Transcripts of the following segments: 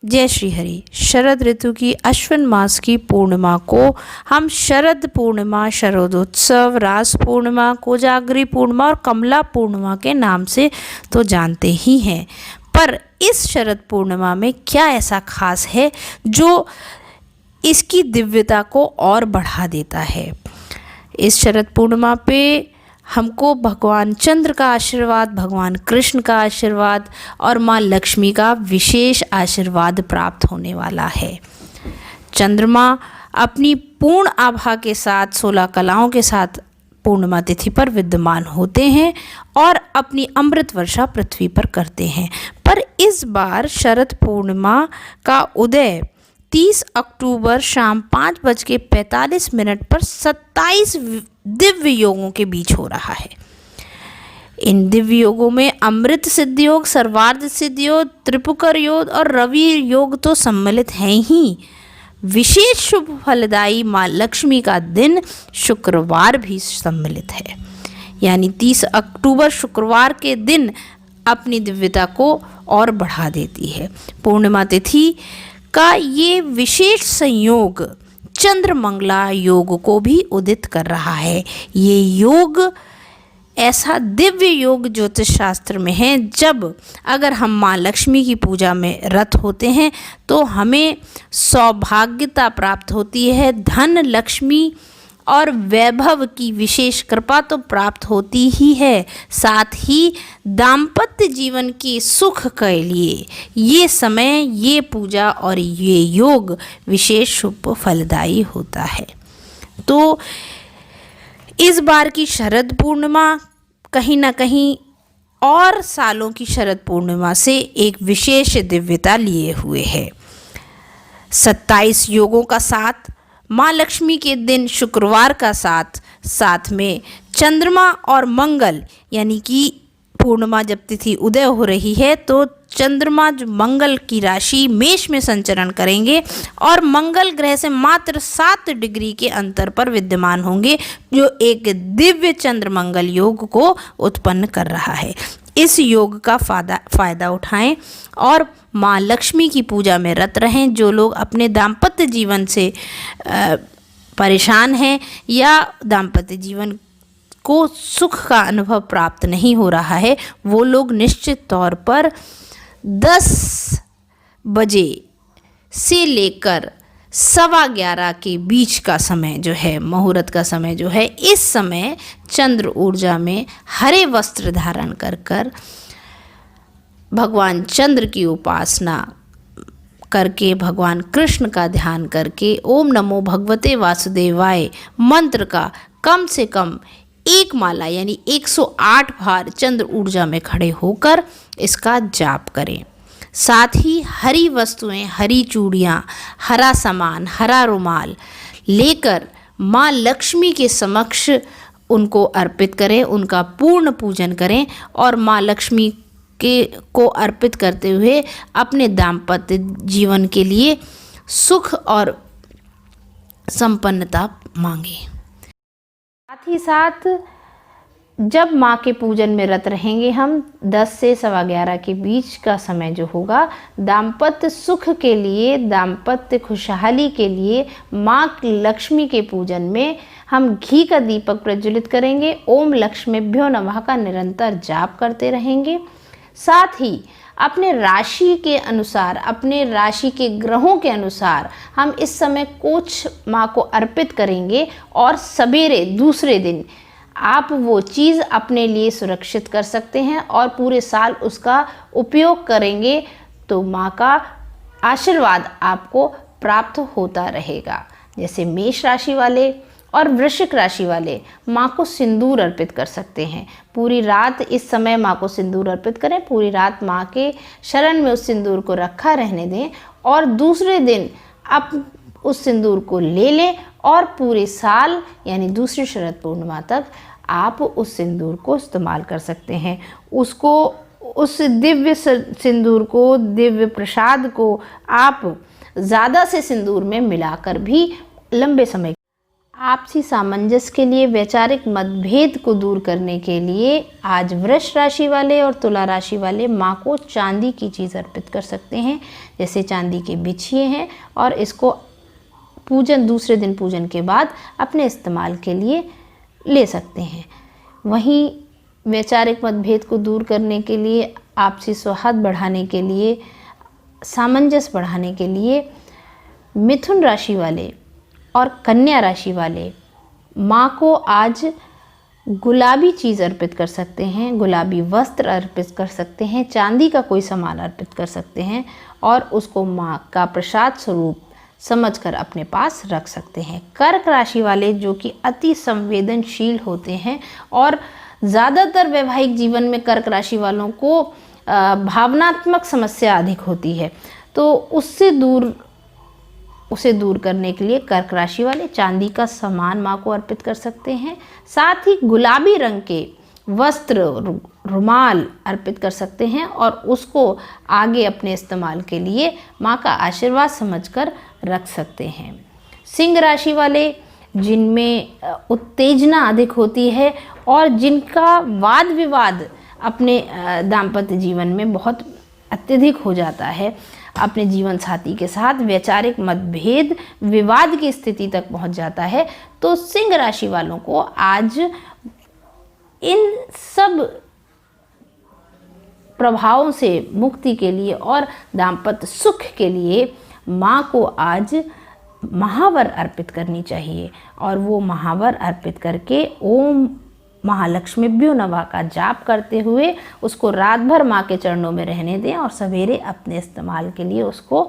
जय श्री हरि। शरद ऋतु की अश्विन मास की पूर्णिमा को हम शरद पूर्णिमा, शरदोत्सव, रास पूर्णिमा, कोजागरी पूर्णिमा और कमला पूर्णिमा के नाम से तो जानते ही हैं। पर इस शरद पूर्णिमा में क्या ऐसा खास है जो इसकी दिव्यता को और बढ़ा देता है? इस शरद पूर्णिमा पे हमको भगवान चंद्र का आशीर्वाद, भगवान कृष्ण का आशीर्वाद और माँ लक्ष्मी का विशेष आशीर्वाद प्राप्त होने वाला है। चंद्रमा अपनी पूर्ण आभा के साथ 16 कलाओं के साथ पूर्णिमा तिथि पर विद्यमान होते हैं और अपनी अमृत वर्षा पृथ्वी पर करते हैं। पर इस बार शरद पूर्णिमा का उदय 30 अक्टूबर शाम 5:45 पर 27 दिव्य योगों के बीच हो रहा है। इन दिव्य योगों में अमृत सिद्धि योग, सर्वार्थ सिद्धि योग, त्रिपुकर योग और रवि योग तो सम्मिलित हैं ही। विशेष शुभ फलदायी माँ लक्ष्मी का दिन शुक्रवार भी सम्मिलित है। यानी 30 अक्टूबर शुक्रवार के दिन अपनी दिव्यता को और बढ़ा देती है। पूर्णिमा तिथि का ये विशेष संयोग चंद्र मंगला योग को भी उदित कर रहा है। ये योग ऐसा दिव्य योग ज्योतिष शास्त्र में है, जब अगर हम माँ लक्ष्मी की पूजा में रत होते हैं तो हमें सौभाग्यता प्राप्त होती है, धन, लक्ष्मी और वैभव की विशेष कृपा तो प्राप्त होती ही है। साथ ही दाम्पत्य जीवन के सुख के लिए ये समय, ये पूजा और ये योग विशेष शुभ फलदायी होता है। तो इस बार की शरद पूर्णिमा कहीं ना कहीं और सालों की शरद पूर्णिमा से एक विशेष दिव्यता लिए हुए है। 27 योगों का साथ, माँ लक्ष्मी के दिन शुक्रवार का साथ में चंद्रमा और मंगल, यानी कि पूर्णिमा जब तिथि उदय हो रही है तो चंद्रमा जो मंगल की राशि मेष में संचरण करेंगे और मंगल ग्रह से मात्र 7 डिग्री के अंतर पर विद्यमान होंगे, जो एक दिव्य चंद्र मंगल योग को उत्पन्न कर रहा है। इस योग का फ़ायदा उठाएं और माँ लक्ष्मी की पूजा में रत रहें। जो लोग अपने दाम्पत्य जीवन से परेशान हैं या दाम्पत्य जीवन को सुख का अनुभव प्राप्त नहीं हो रहा है, वो लोग निश्चित तौर पर 10 बजे से लेकर 11:15 के बीच का समय जो है, मुहूर्त का समय जो है, इस समय चंद्र ऊर्जा में हरे वस्त्र धारण कर भगवान चंद्र की उपासना करके, भगवान कृष्ण का ध्यान करके ओम नमो भगवते वासुदेवाय मंत्र का कम से कम 1 माला यानी 108 बार चंद्र ऊर्जा में खड़े होकर इसका जाप करें। साथ ही हरी वस्तुएं, हरी चूड़ियाँ, हरा सामान, हरा रुमाल लेकर माँ लक्ष्मी के समक्ष उनको अर्पित करें, उनका पूर्ण पूजन करें और माँ लक्ष्मी को अर्पित करते हुए अपने दाम्पत्य जीवन के लिए सुख और संपन्नता मांगे। साथ ही साथ जब माँ के पूजन में रत रहेंगे हम, 10 से 11:15 के बीच का समय जो होगा, दाम्पत्य सुख के लिए, दाम्पत्य खुशहाली के लिए माँ लक्ष्मी के पूजन में हम घी का दीपक प्रज्वलित करेंगे। ओम लक्ष्मीभ्यो नमः का निरंतर जाप करते रहेंगे। साथ ही अपने राशि के अनुसार, अपने राशि के ग्रहों के अनुसार हम इस समय कुछ माँ को अर्पित करेंगे और सवेरे दूसरे दिन आप वो चीज़ अपने लिए सुरक्षित कर सकते हैं और पूरे साल उसका उपयोग करेंगे तो माँ का आशीर्वाद आपको प्राप्त होता रहेगा। जैसे मेष राशि वाले और वृश्चिक राशि वाले माँ को सिंदूर अर्पित कर सकते हैं। पूरी रात इस समय माँ को सिंदूर अर्पित करें, पूरी रात माँ के शरण में उस सिंदूर को रखा रहने दें और दूसरे दिन आप उस सिंदूर को ले लें और पूरे साल यानी दूसरी शरद पूर्णिमा तक आप उस सिंदूर को इस्तेमाल कर सकते हैं। उसको, उस दिव्य सिंदूर को, दिव्य प्रसाद को आप ज़्यादा से सिंदूर में मिलाकर भी लंबे समय आपसी सामंजस्य के लिए, वैचारिक मतभेद को दूर करने के लिए आज वृष राशि वाले और तुला राशि वाले माँ को चांदी की चीज़ अर्पित कर सकते हैं, जैसे चांदी के बिछिए हैं, और इसको पूजन दूसरे दिन पूजन के बाद अपने इस्तेमाल के लिए ले सकते हैं। वहीं वैचारिक मतभेद को दूर करने के लिए, आपसी सौहार्द बढ़ाने के लिए, सामंजस्य बढ़ाने के लिए मिथुन राशि वाले और कन्या राशि वाले माँ को आज गुलाबी चीज़ अर्पित कर सकते हैं, गुलाबी वस्त्र अर्पित कर सकते हैं, चांदी का कोई सामान अर्पित कर सकते हैं और उसको माँ का प्रसाद स्वरूप समझकर अपने पास रख सकते हैं। कर्क राशि वाले जो कि अति संवेदनशील होते हैं और ज़्यादातर वैवाहिक जीवन में कर्क राशि वालों को भावनात्मक समस्या अधिक होती है, तो उसे दूर करने के लिए कर्क राशि वाले चांदी का सामान माँ को अर्पित कर सकते हैं। साथ ही गुलाबी रंग के वस्त्र, रुमाल अर्पित कर सकते हैं और उसको आगे अपने इस्तेमाल के लिए माँ का आशीर्वाद समझकर रख सकते हैं। सिंह राशि वाले जिनमें उत्तेजना अधिक होती है और जिनका वाद विवाद अपने दाम्पत्य जीवन में बहुत अत्यधिक हो जाता है, अपने जीवन साथी के साथ वैचारिक मतभेद, विवाद की स्थिति तक पहुंच जाता है, तो सिंह राशि वालों को आज इन सब प्रभावों से मुक्ति के लिए और दाम्पत्य सुख के लिए माँ को आज महावर अर्पित करनी चाहिए और वो महावर अर्पित करके ओम महालक्ष्मीभ्यो नमः का जाप करते हुए उसको रात भर माँ के चरणों में रहने दें और सवेरे अपने इस्तेमाल के लिए उसको,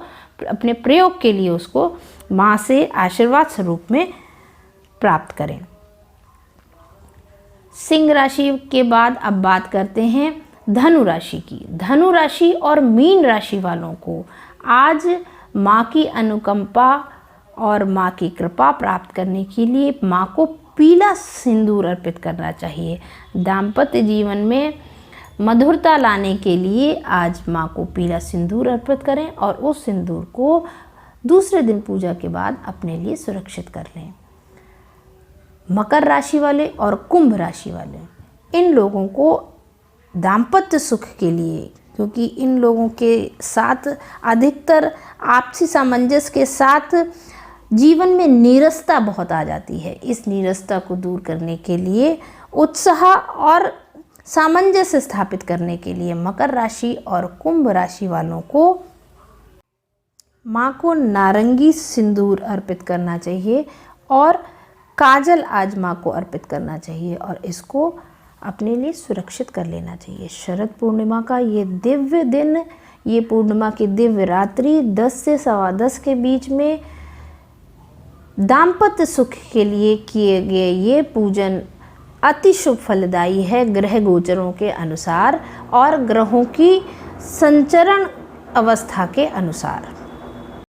अपने प्रयोग के लिए उसको माँ से आशीर्वाद स्वरूप में प्राप्त करें। सिंह राशि के बाद अब बात करते हैं धनु राशि की। धनु राशि और मीन राशि वालों को आज माँ की अनुकंपा और माँ की कृपा प्राप्त करने के लिए माँ को पीला सिंदूर अर्पित करना चाहिए। दाम्पत्य जीवन में मधुरता लाने के लिए आज माँ को पीला सिंदूर अर्पित करें और उस सिंदूर को दूसरे दिन पूजा के बाद अपने लिए सुरक्षित कर लें। मकर राशि वाले और कुंभ राशि वाले, इन लोगों को दाम्पत्य सुख के लिए, क्योंकि इन लोगों के साथ अधिकतर आपसी सामंजस्य के साथ जीवन में नीरसता बहुत आ जाती है, इस नीरसता को दूर करने के लिए, उत्साह और सामंजस्य स्थापित करने के लिए मकर राशि और कुंभ राशि वालों को माँ को नारंगी सिंदूर अर्पित करना चाहिए और काजल आज माँ को अर्पित करना चाहिए और इसको अपने लिए सुरक्षित कर लेना चाहिए। शरद पूर्णिमा का ये दिव्य दिन, ये पूर्णिमा की दिव्य रात्रि 10 से 10:15 के बीच में दाम्पत्य सुख के लिए किए गए ये पूजन अति शुभ फलदायी है ग्रह गोचरों के अनुसार और ग्रहों की संचरण अवस्था के अनुसार।